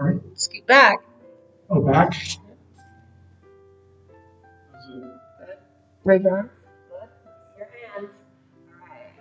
All right. Scoot back. Oh, back. Good. Raise your arms. Good. Your hands. All right.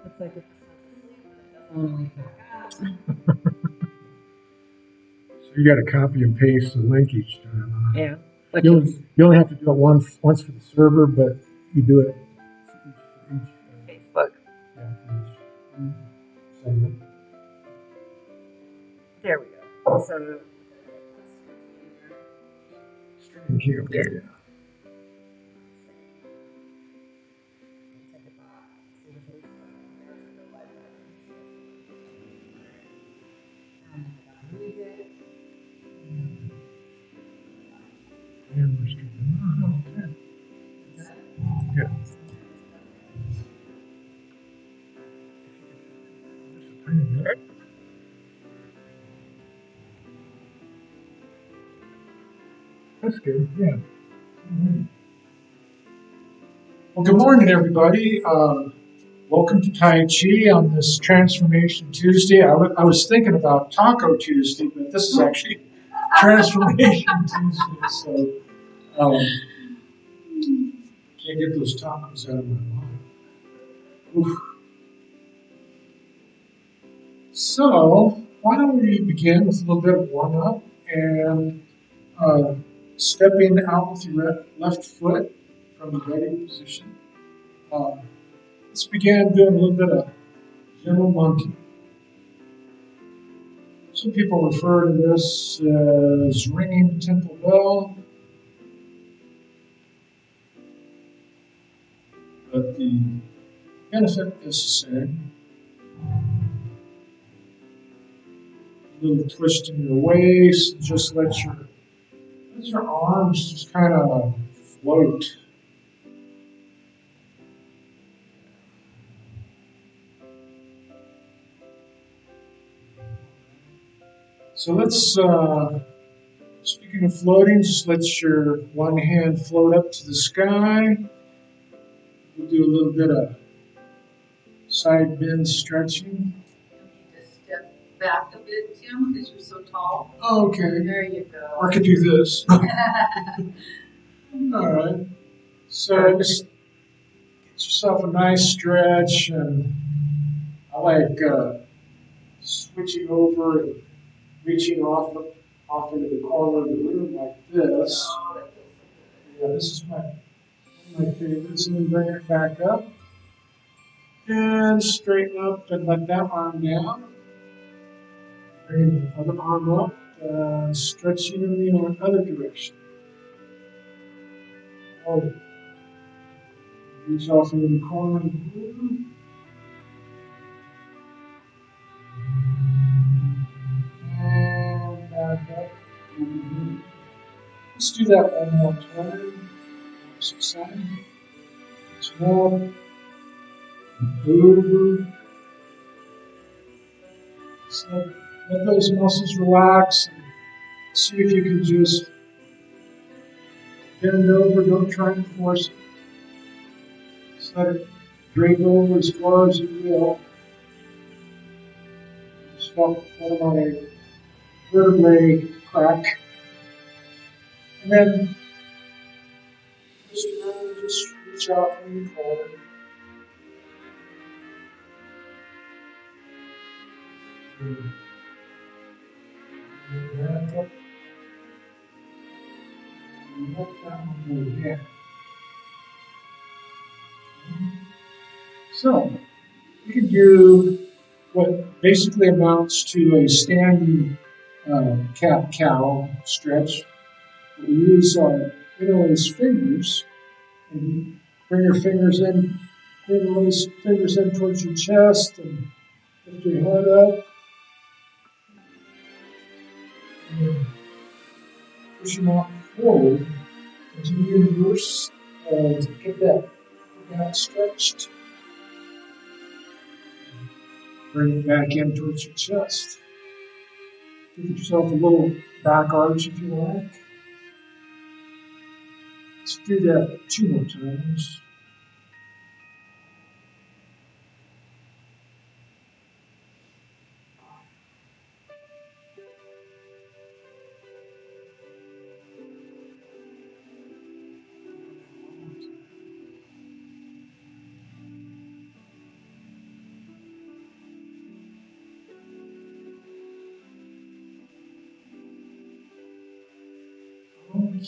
Looks like it's only So you got to copy and paste the link each time. Huh? yeah. You only have to do it once for the server, but you do it for each Facebook. Yeah, for each segment. There we go. So Stream cube. Yeah. Yeah. And we're streaming. Oh, okay. Yeah. Just a tiny bit. That's good. Yeah. Well, good morning, everybody. Welcome to Tai Chi on this Transformation Tuesday. I was thinking about Taco Tuesday, but this is actually Transformation Tuesday, so can't get those tacos out of my mind. Oof. So, why don't we begin with a little bit of warm up and stepping out with your left foot from the ready position. Let's begin doing a little bit of gentle monkey. Some people refer to this as ringing the temple bell, but the benefit is the same. A little twist in your waist, and just let your arms just kind of float. So let's, speaking of floating, just let your one hand float up to the sky. We'll do a little bit of side bend stretching. You need to step back a bit, Tim, because you're so tall. Oh, okay. There you go. Or I could do this. All right. So just get yourself a nice stretch, and I like switching over and reaching off into the corner of the room like this. Oh, that feels so good. Yeah, this is one of my favorites. And then bring it back up. And straighten up and let that arm down. Bring the other arm up and stretching in the other direction. Oh. Reach off into the corner of the room. And back up. Let's do that one more time. Opposite side. Reach up. Over. So let those muscles relax and see if you can just bend over. Don't try and force it. Just let it drape over as far as it will. Just felt one of my vertebrae crack. And then just reach out in the corner. Back up. And let that one go again. So we can do what basically amounts to a standing cat-cow stretch. We use interlace fingers, and you bring your fingers in, interlace fingers in towards your chest, and lift your head up. And push them out forward. Continue to reverse to get that stretched. Bring it back in towards your chest. Give yourself a little back arch if you like. Let's do that 2 more times. Okay.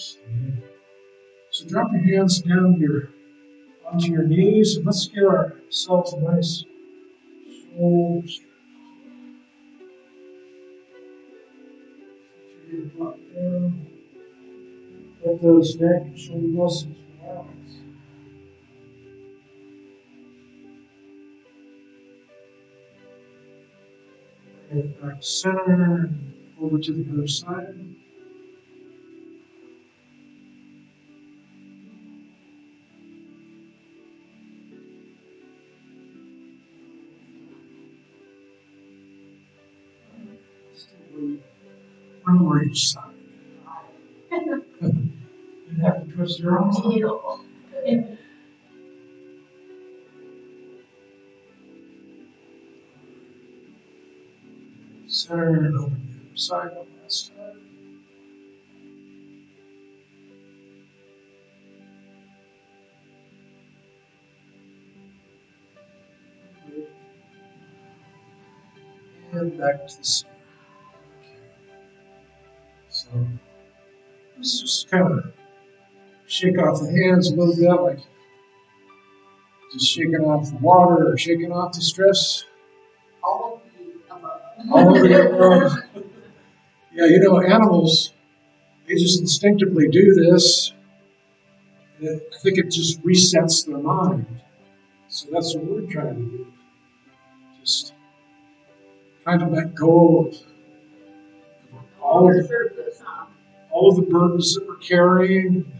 So drop your hands down onto your knees, and let's give ourselves a nice shoulder stretch. Drop down. Let those neck and shoulder muscles relax. Bring it back to center and over to the other side. One more each side. You have to twist your arms. Center and over the other side one last time. And back to the center. Okay. So let's just kind of shake off the hands a little bit, like just shaking off the water or shaking off the stress. All of the above. All of the above. Yeah, you know, animals, they just instinctively do this. And I think it just resets their mind. So that's what we're trying to do. Just trying to let go of all of the burdens that we're carrying,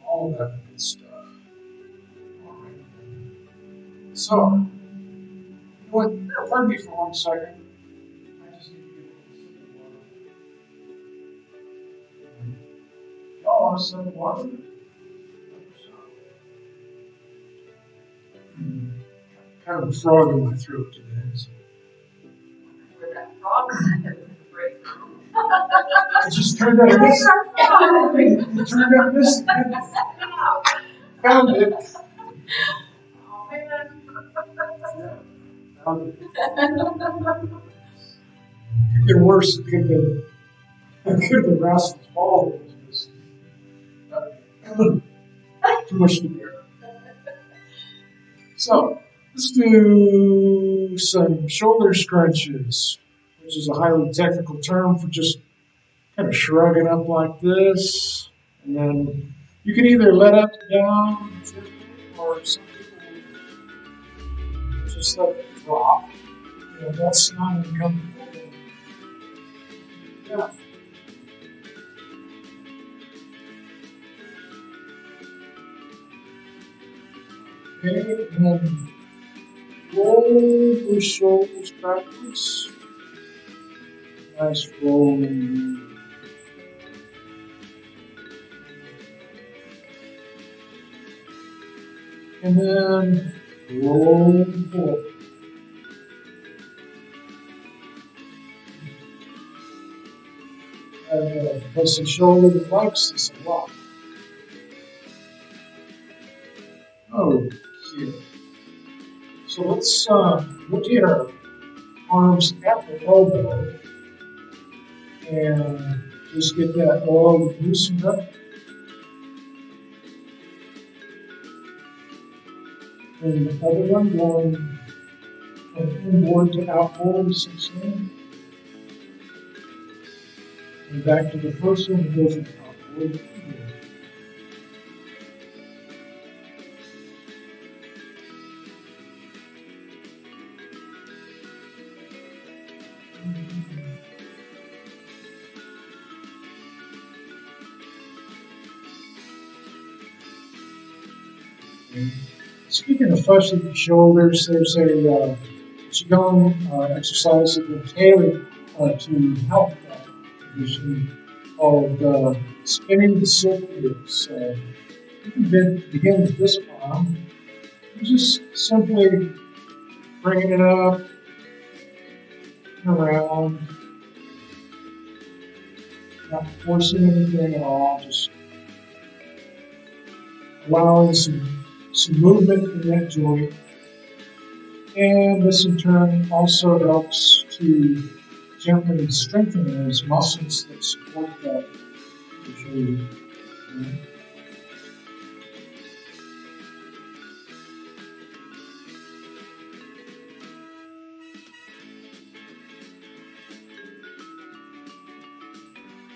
all of that good stuff. All right. So, you know what? Pardon me for 1 second. I just need to get a little sip of water. Y'all want a sip of water? Kind of a frog in my throat today. So. Where that frog is break. It just turned out this. It turned out this. Found it. Oh man. Yeah, found it. It could get worse. It could have been Rascal's ball. Too much to bear. So let's do some shoulder scrunches, which is a highly technical term for just kind of shrugging up like this. And then you can either let it down or some people just let it drop. You know, that's not uncomfortable. Yeah. Okay, and then roll those shoulders backwards. Nice rolling. And then roll forward. Because the shoulder likes this a lot. Okay. So let's rotate our arms at the elbow and just get that all loosened up. Then the other one going from inboard to outboard, 6 in. And back to the first one, it goes from outboard to inboard. Speaking of flexing the shoulders, there's a Qigong exercise that we're tailored to help that condition called spinning the silk wheels. So you can begin with this palm. You just simply bringing it up and around, not forcing anything at all, just allowing some movement in that joint. And this in turn also helps to gently strengthen those muscles that support that shoulder.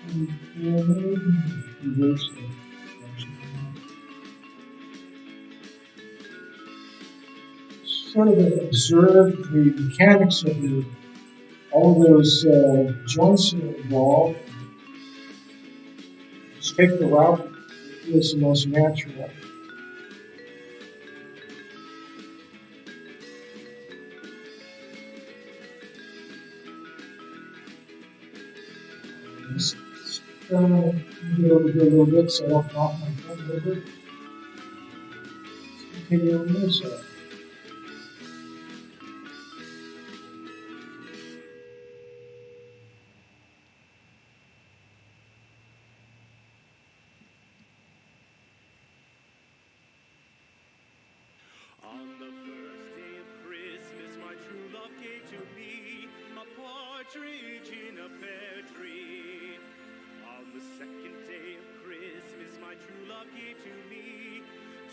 And reverse it. Sort of observe the mechanics of all of those joints that are involved. Just take the route that feels the most natural. Just trying to get over here a little bit so I don't knock my foot over. Just continue on this side. On the first day of Christmas, my true love gave to me a partridge in a pear tree. On the second day of Christmas, my true love gave to me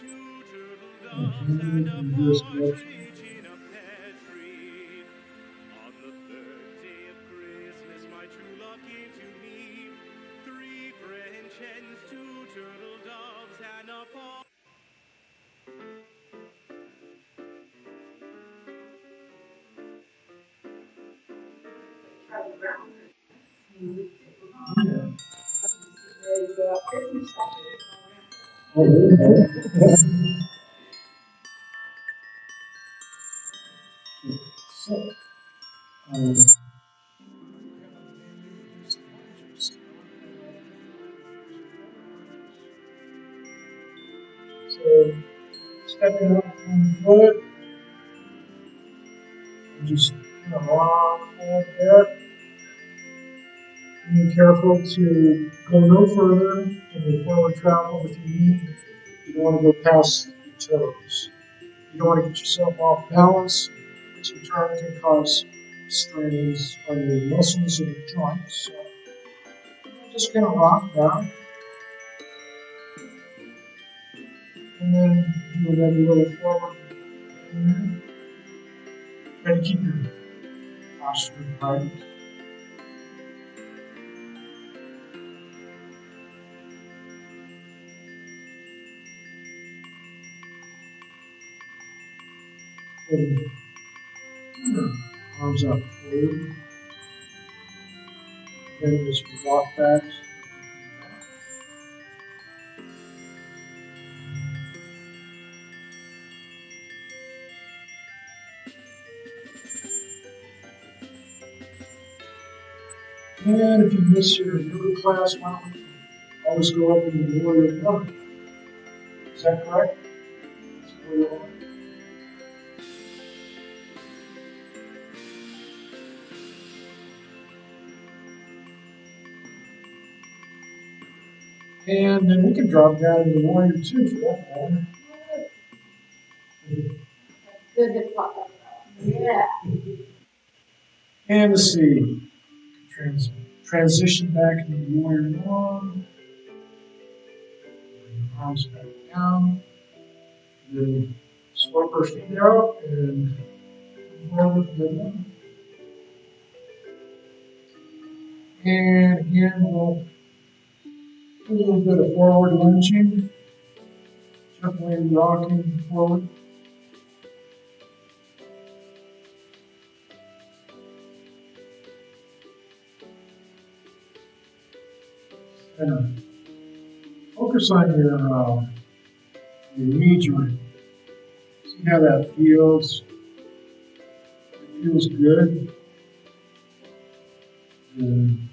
2 turtle doves and a partridge in a pear tree. On the third day of Christmas, my true love gave to me 3 French hens, 2 turtle doves and a partridge. Charlie Brown. Yeah. There you go. Christmas shopping. Oh, there you go. So, so stepping up one foot and just kind of rock forward there. Being careful to go no further in your forward travel with your knee. You don't want to go past your toes. You don't want to get yourself off balance, which in turn can cause strains on your muscles and your joints. So I'm just going to rock down and then do another little forward. Try to keep your posture right. And your arms out forward. Then as you walk back, and if you miss your yoga class, why don't we always go up in the warrior one? Is that correct? It's warrior one. And then we can drop down into warrior two for that matter. Good to pop up. Yeah. And let's see, transition back into warrior one. Bring your arms back down. Then Swap our feet out and forward with the one. And again, we'll do a little bit of forward lunging, gently rocking forward. And focus on your knee joint. See how that feels. It feels good. And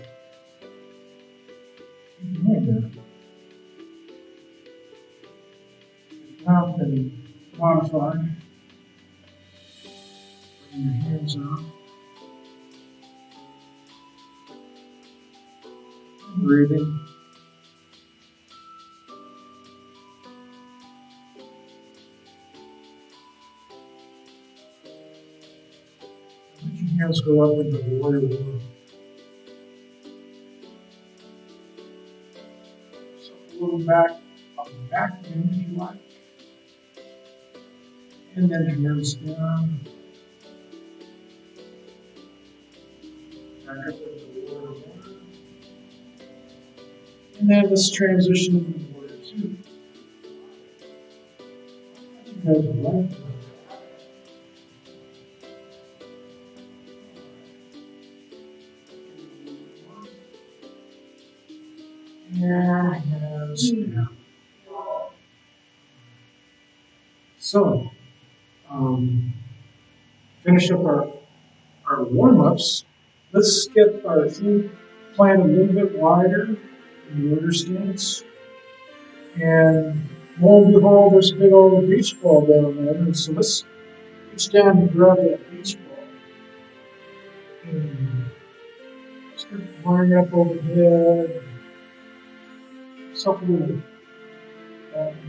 keep doing that. If not, then modify. Bring your hands out. And breathing. Let your hands go up into the warrior one. So a little back, up the back end if you like. And then hands down. Back up into the warrior one. And then let's transition into the warrior two. You guys are right. And hands down. So, finish up our warm-ups. Let's get our feet planted a little bit wider in the warrior stance. And lo and behold, there's a big old beach ball down there. And so let's reach down and grab that beach ball. And start flying up overhead. Yourself a little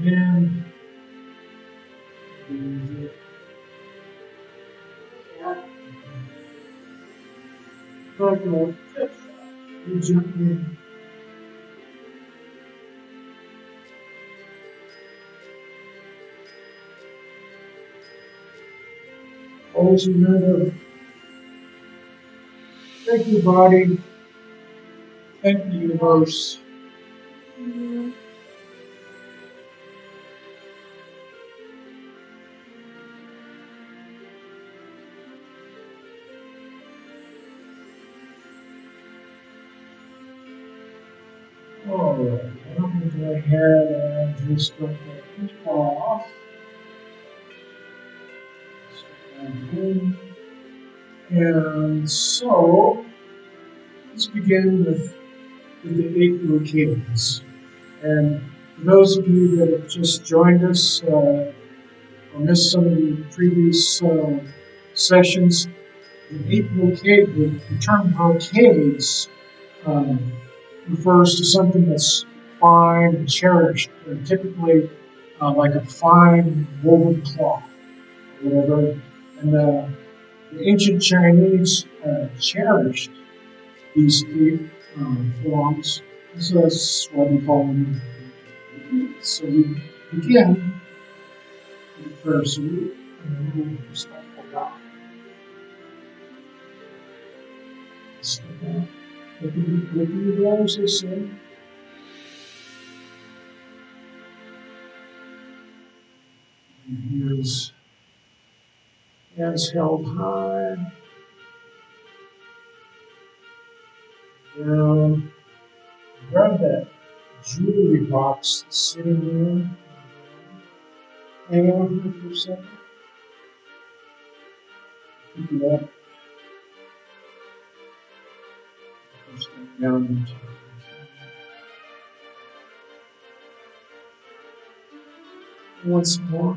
wind. Like you gently always remember, thank your body, thank the universe. All right, I'm going to go ahead and just start that beach ball off. And so, let's begin with the 8 brocades. And for those of you that have just joined us or missed some of the previous sessions, the 8 brocade, the term brocades refers to something that's fine and cherished, and typically like a fine woven cloth or whatever. And the ancient Chinese cherished these 8 forms, and so that's why we call them. So we begin with the prayer salute and a little respectful bow. Step out. Open your doors, they say. And here's hands held high. Down. Grab that jewelry box that's sitting there. Hang on here for a second. Pick it up. Step down into it. Once more.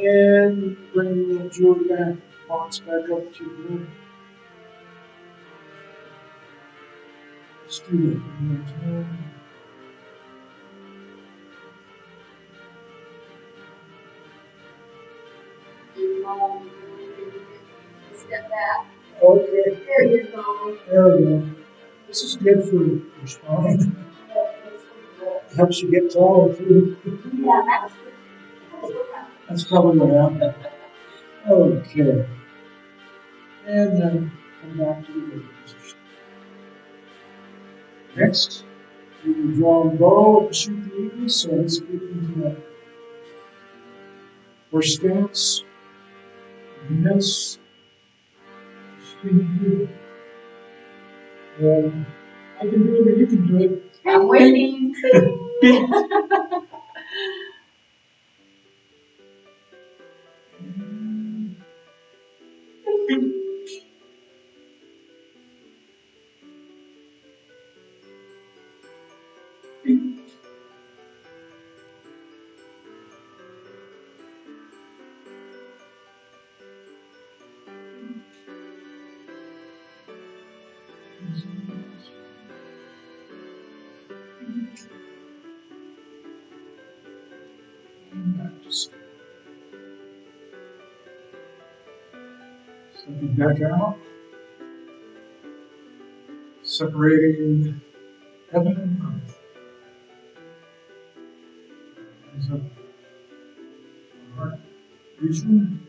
And bring the jewelry box back up to you. Let's do that one more time. Step back. Okay, There you go. there we go. This is good for your spine. Helps you get taller too. Yeah, that's That's probably what happened. Okay. And then come back to the waiting position. Next, you draw a bow and shoot the eagle. So let's get into that horse stance. Miss. And I can do it or you can do it. I'm waiting. Bing. Just stepping back out, separating heaven and earth. Hands up, heart region.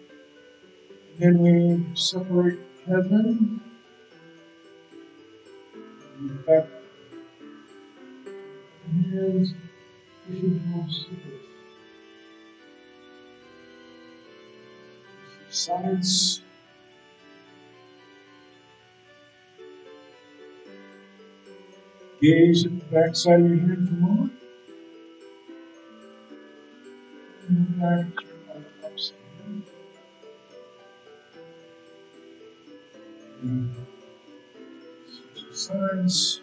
Then we separate heaven. Back hands, pushing towards the earth. Sides. Gaze at the back side of your head for a moment. And back to your right upside down. And switch sides.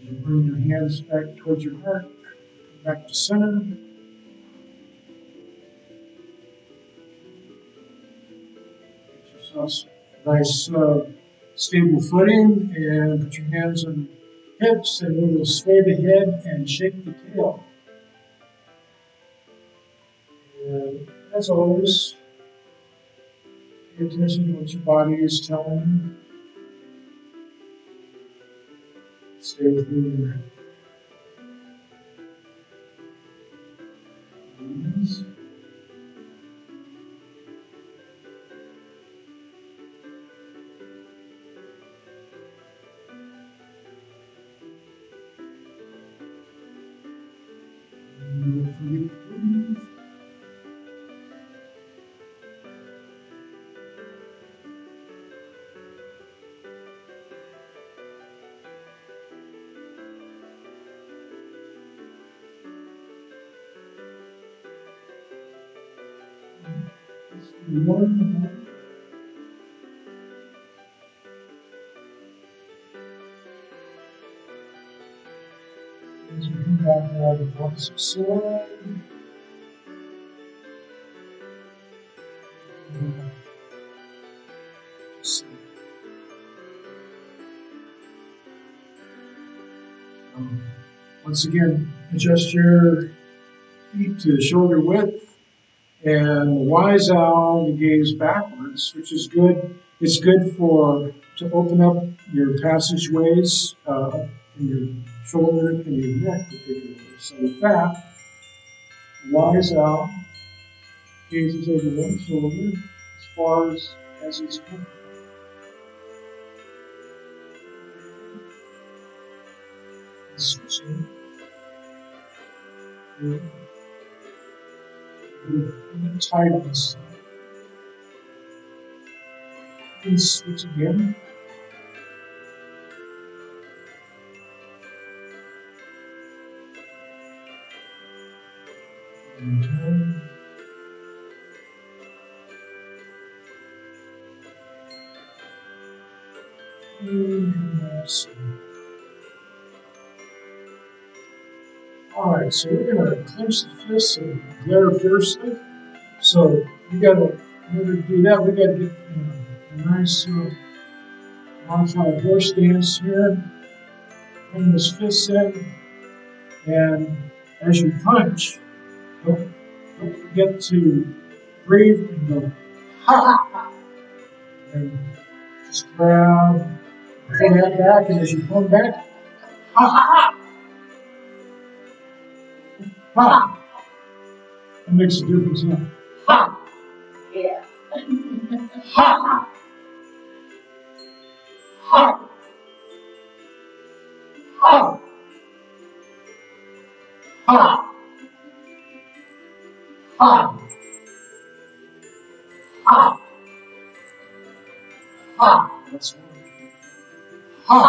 As you bring your hands back towards your heart, back to center. Get yourself a nice stable footing and put your hands on your hips and we will sway the head and shake the tail. And as always, pay attention to what your body is telling you. Stay within your knees. And don't forget to breathe. Let's do one more. As we come back now to the opposite side. Once again, adjust your feet to shoulder width, and the wise owl, you gaze backwards, which is good. It's good to open up your passageways in your shoulder and your neck particularly. So with that, the wise owl gazes over one shoulder as far as it's comfortable. And switching. And tight on this side. And switch again. And turn. And that's it. Alright, so we're going to clench the fists and glare fiercely. So we got to, in order to do that, we got to get a nice modified horse stance here. Bring those fists in, And as you punch, don't forget to breathe and go, ha! And just grab, pull that back, and as you pull back, ha ha ha! That makes a difference, huh? Ha! Yeah. Ha! Ha! Ha! Ha! Ha! Ha! Ha! That's one. Ha!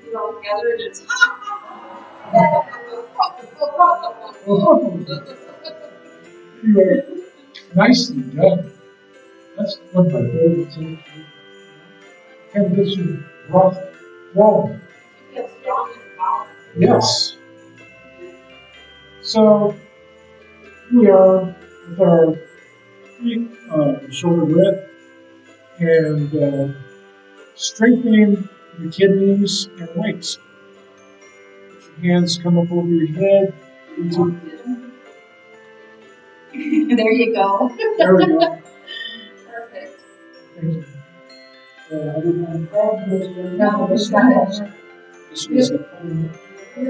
You all together and it's Anyway, nicely done. That's one of my favorite things. Kind of gets you rough flowing. you get strong and powerful. Yes. So here we are with our feet shoulder width and strengthening your kidneys and waist. Let your hands come up over your head. Into, There you go. there we go. Perfect. Thank you. I didn't have problems. No, it's not. This was a We'll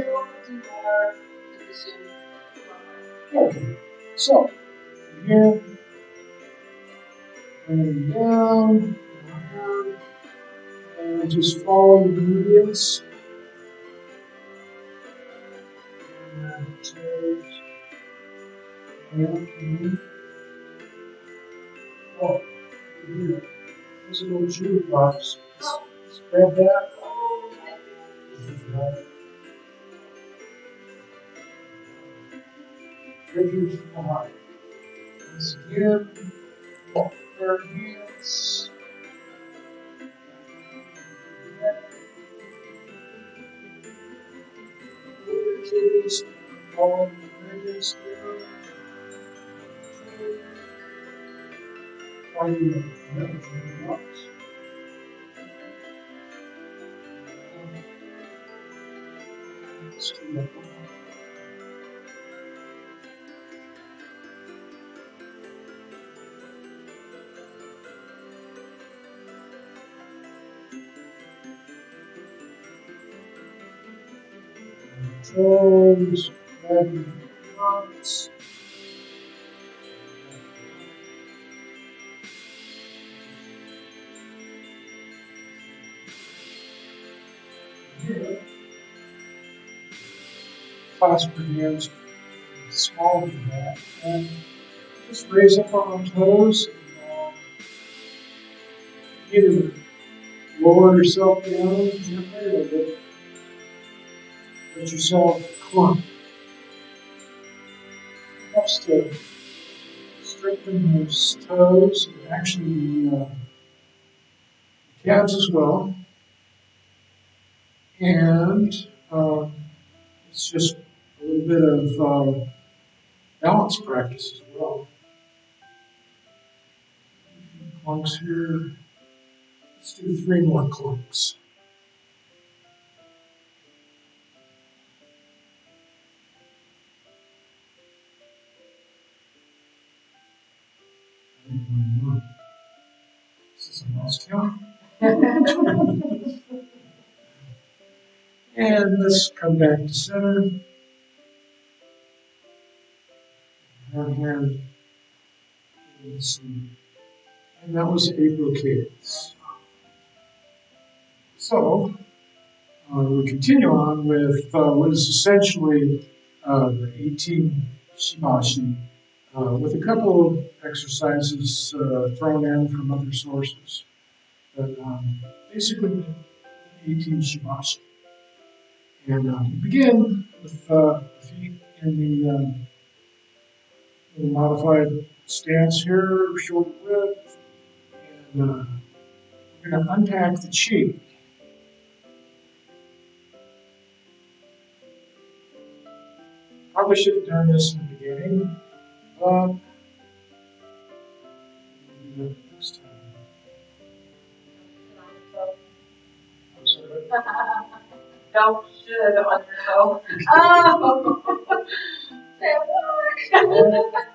do more position. okay. So, here, and down, and just follow the movements. And take, and oh, here. There's a little jewelry box. Let's grab that. Figures from the heart. Once again, their hands. Kidneys, following the ridges here. Finding the jewelry box. Let's do that one. Toes, grabbing the knots. Here, clasp your hands smaller than that, and just raise up on the toes. Either lower yourself down gently or let yourself climb. Helps to strengthen those toes and actually the calves as well. And it's just a little bit of balance practice as well. Clunks here. Let's do 3 more clunks. This is a mouse count. And let's come back to center. Right hand. And that was BROCADES. So, we'll continue on with what is essentially the 18 shibashi, with a couple of exercises thrown in from other sources. But basically, 18 shibashi. And we begin with the feet in the modified stance here, shoulder width, and we're going to unpack the chi. Probably should have done this in the beginning, but next time. I'm sorry. Don't should on your toe. Oh! Say what?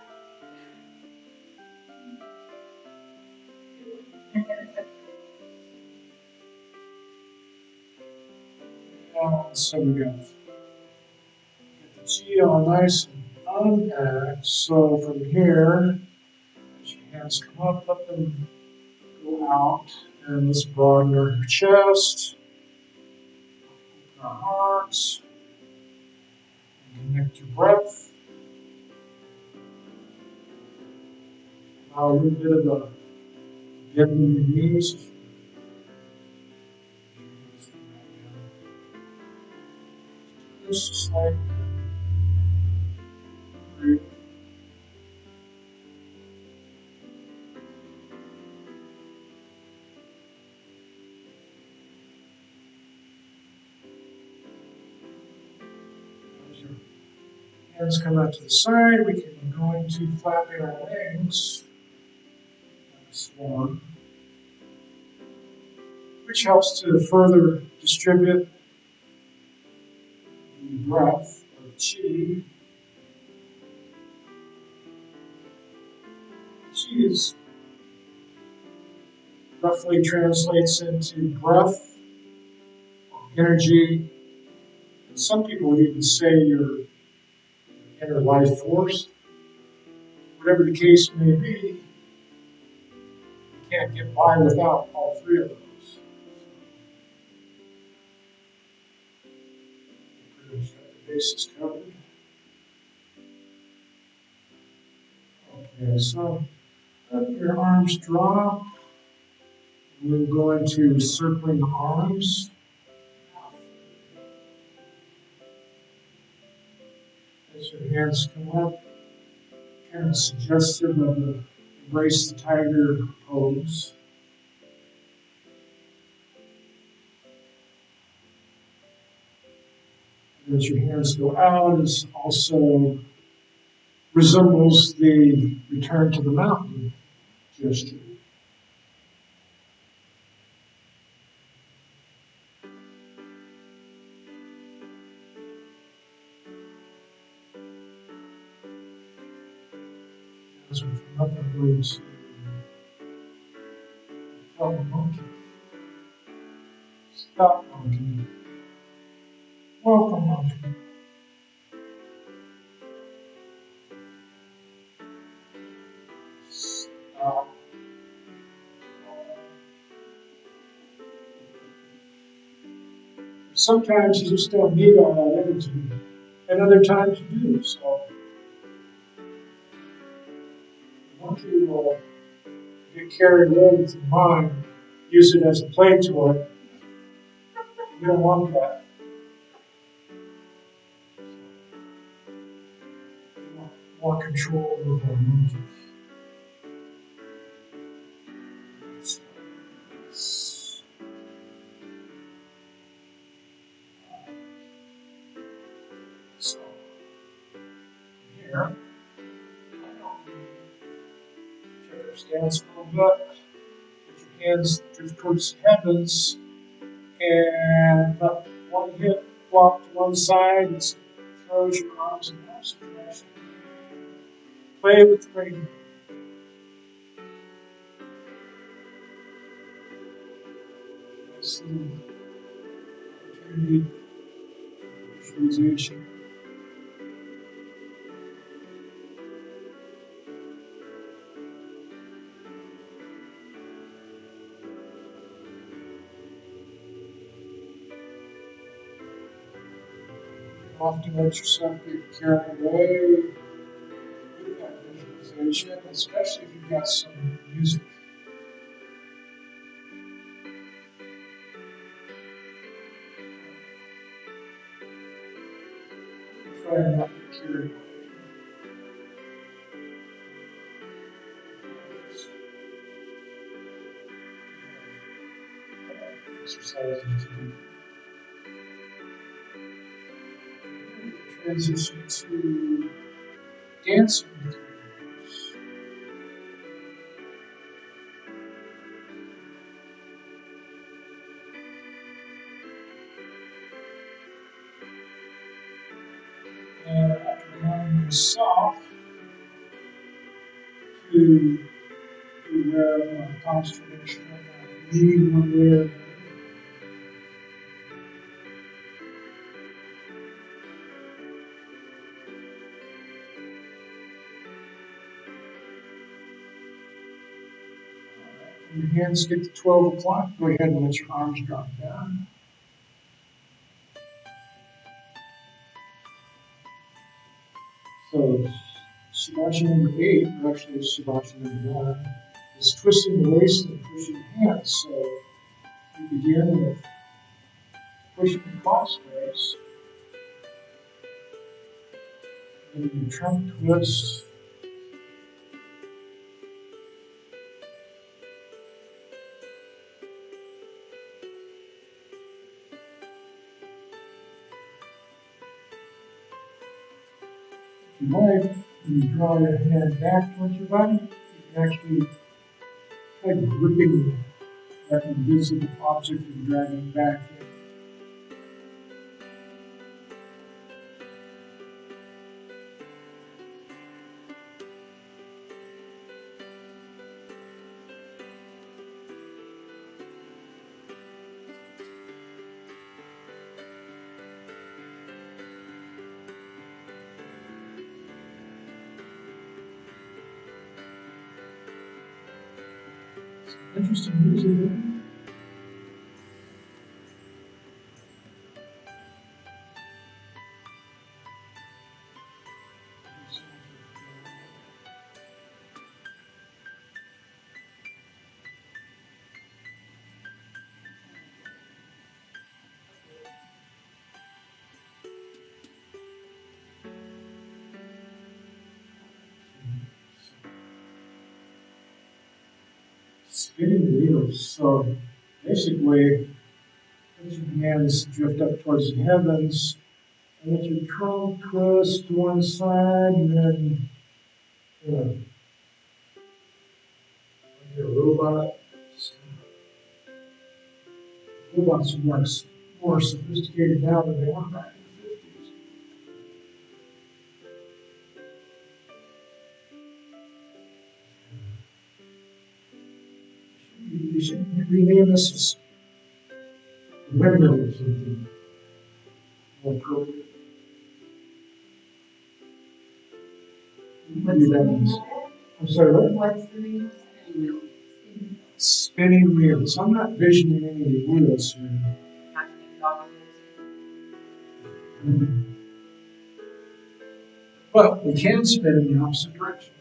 So we got the G all nice and unpacked. So from here, as your hands come up, let them go out. And let's broaden our chest, open our hearts, and connect your breath. Allow a little bit of a bend in your knees. Just a slight breathe. As your hands come out to the side, we can go into flapping our wings, like a swan, which helps to further distribute the breath or chi. Chi is roughly translates into breath or energy. And some people would even say your inner life force. Whatever the case may be, you can't get by without all three of those. Pretty much got the bases covered. Okay, so let your arms drop. We'll go into circling arms. As your hands come up, kind of suggestive of the embrace the tiger pose. And as your hands go out, it also resembles the return to the mountain gesture. As we come up and go to the monkey, stop monkey, welcome monkey. Stop. Sometimes you just don't need all that energy, and other times you do. So the monkey will get carried away with your mind, use it as a play toy. You don't want that. You want more control over the monkey. So here, check our stance a little bit. Put your hands drift towards the heavens, and let one hip flop to one side and throws your arms in the opposite direction. Play with the rainbow. Nice little opportunity for visualization. Often let yourself get carried away with that visualization, especially if you've got some music. Try not to get carried away. Exercises to do. Transition to dancing with your hands. turning south to where consternation leading one way or another. Your hands get to 12 o'clock, go ahead and let your arms drop down. So, shibashi number 8, or actually shibashi number 9, is twisting the waist and pushing hands. So, you begin with pushing crossways, and you trunk twist. If you like, when you draw your hand back towards your body, you can actually try gripping that invisible object and dragging it back in. Interesting music. Spinning wheels. So basically, let your hands drift up towards the heavens, and let your trunk twist to one side, and then, like a robot. Robots are more sophisticated now than they were back in the 50s. You should rename this as windmill or something more appropriate. What's the name of it? I'm sorry, what? What's the name of it? Spinning wheels. I'm not visioning any wheels here. But we can spin in the opposite direction.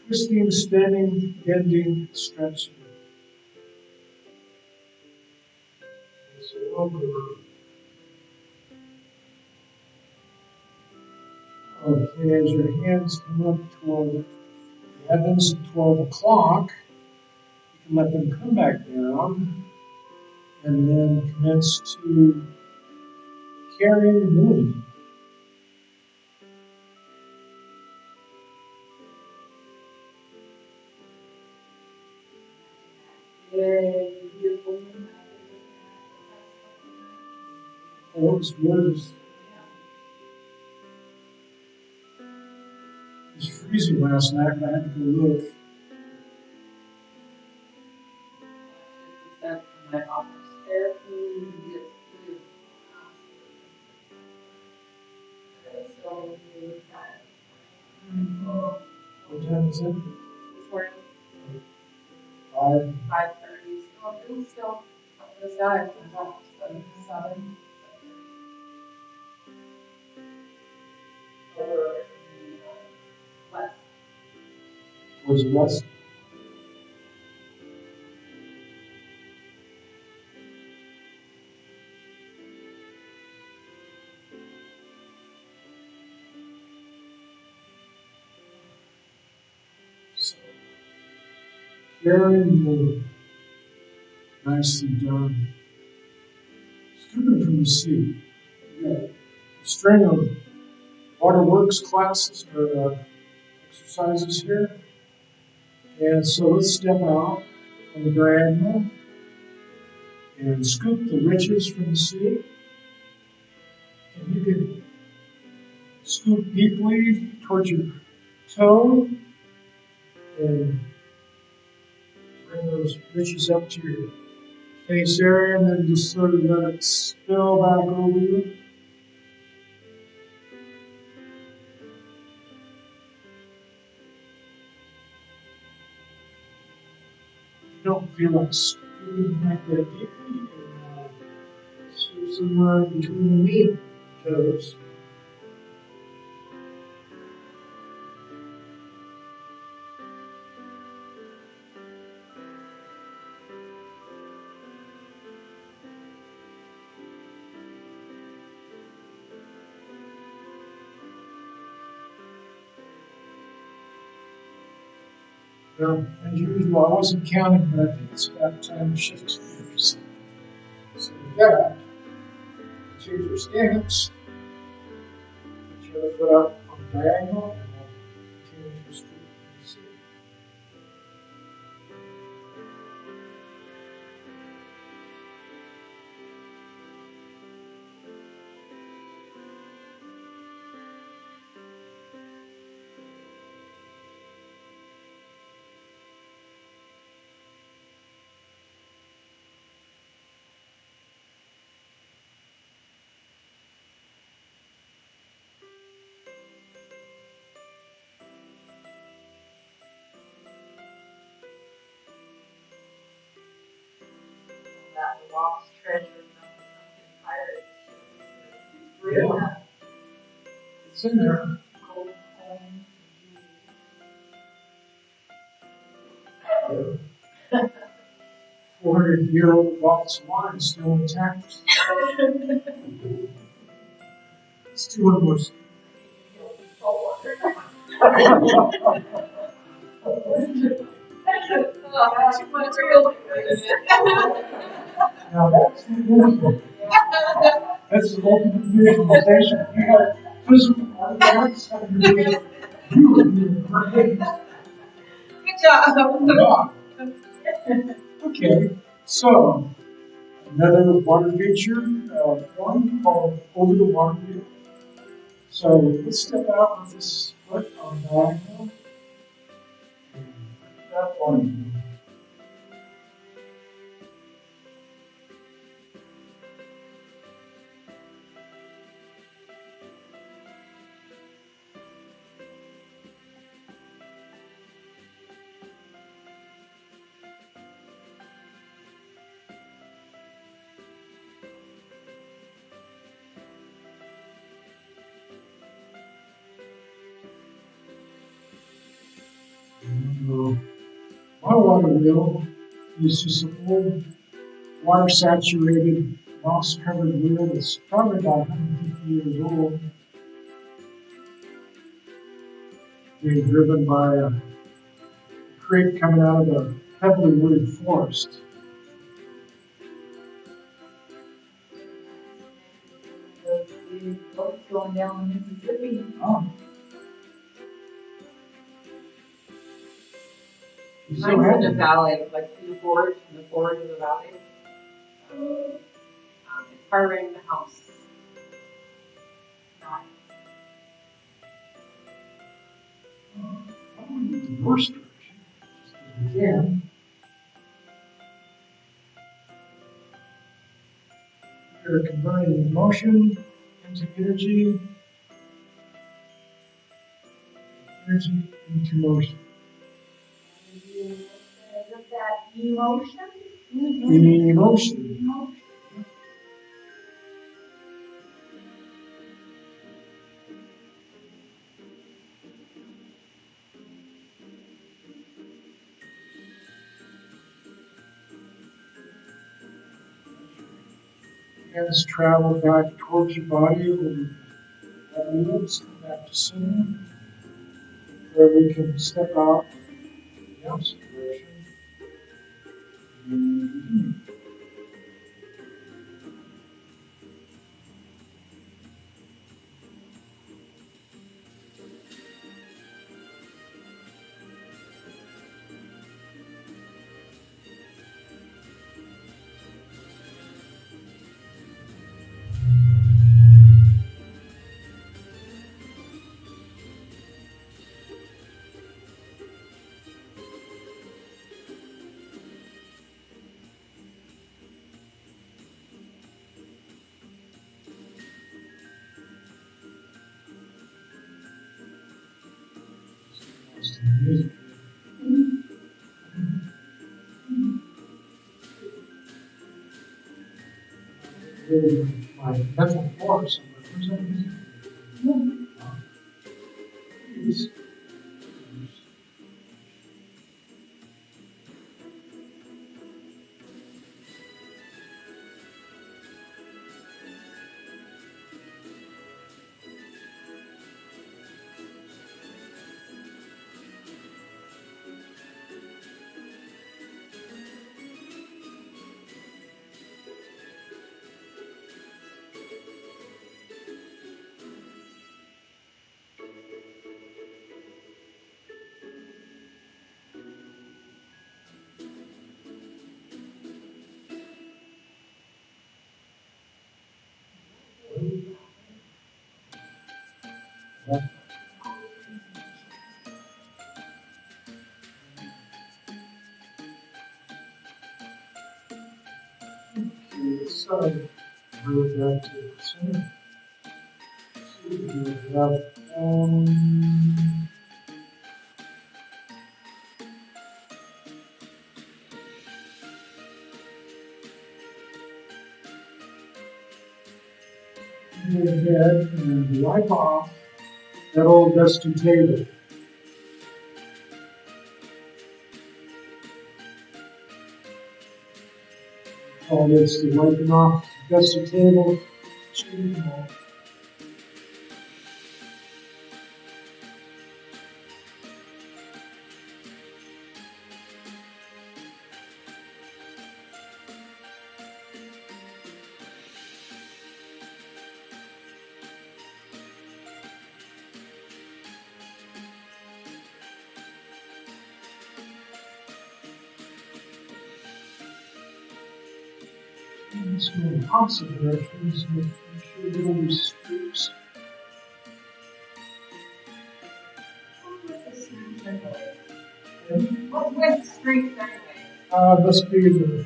Twisting, spinning, bending, stretching. Okay, as your hands come up toward the heavens at 12 o'clock, you can let them come back down and then commence to carry and move. Oh, it was good. It was freezing last night, but I had to go look. My office therapy gets through. So we What time is it? this morning, 5. 5:30. So it's still up the sky. It's about 7. Over west. Towards the west. So, carry and move. Nicely done. Scooping from the sea. We got a string of waterworks classes or exercises here. And so let's step out on the diagonal and scoop the riches from the sea. And you can scoop deeply towards your toe and bring those riches up to your face area, and then just sort of let it spill back over you. If you don't feel like scooping like that deeply, you can scoop somewhere between the knee toes. Well, as usual, I wasn't counting, but I think it's about time to shift gears. So with that, change your stance. Put your other foot up on the diagonal, and we'll continue to scoop the sea. That lost treasure from the pirates. Yeah. It's in there. Gold coin. 400-year-old bottle of wine still intact. Let's do one more. Too much real. Now that's the That's the ultimate visualization. You have physical artifacts and you are doing great. Good job. Yeah. Okay, so another water feature one called over the water wheel. So let's step out with this foot on diagonal. That one. My water wheel is just an old water saturated, moss covered wheel that's probably about 150 years old. Being driven by a crate coming out of a heavily wooded forest. The boats going down the Mississippi. Oh. You still Mine's have in the it? valley, like in the forge of the valley. It's carving the house. Why don't we do the reverse direction? Just as we can. We're converting motion into energy, energy into motion. Is that emotion? Emotion. Hands travel back towards your body over the wheels, back to center, where we can step out in the opposite direction. And continue. Just the music. Really, my mental force. Where's that music? It's- Okay, so move that to the center. See, we have, go ahead and wipe off that old dusty table. Call this the wiping off dusty table. Let's go in opposite directions. Make sure there are no streaks. What's with streaks anyway? Must be the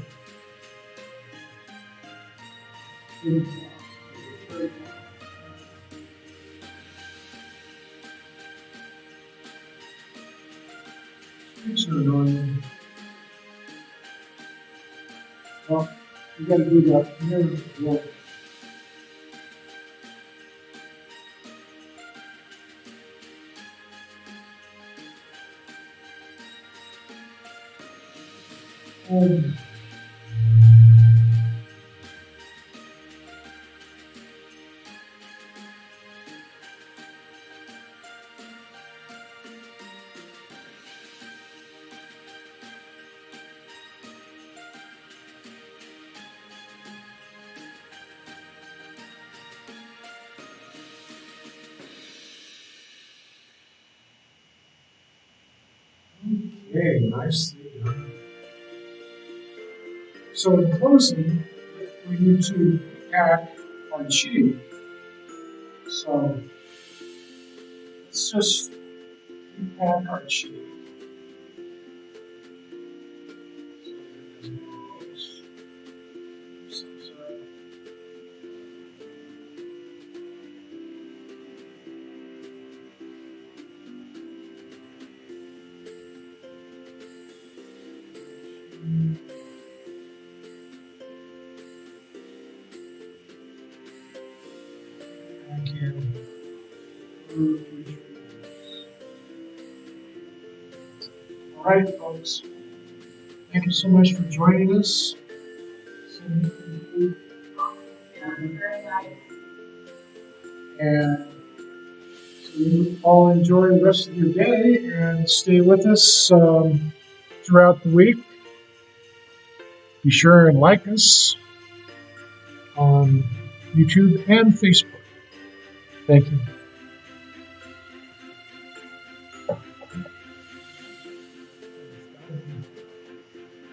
streaks are annoying. Well, you gotta do that mirror as well. Um, Okay, nicely done. So in closing, we need to pack our chi. So let's just repack our chi. All right, folks. Thank you so much for joining us. Very nice. And so you all enjoy the rest of your day and stay with us throughout the week. Be sure and like us on YouTube and Facebook. Thank you.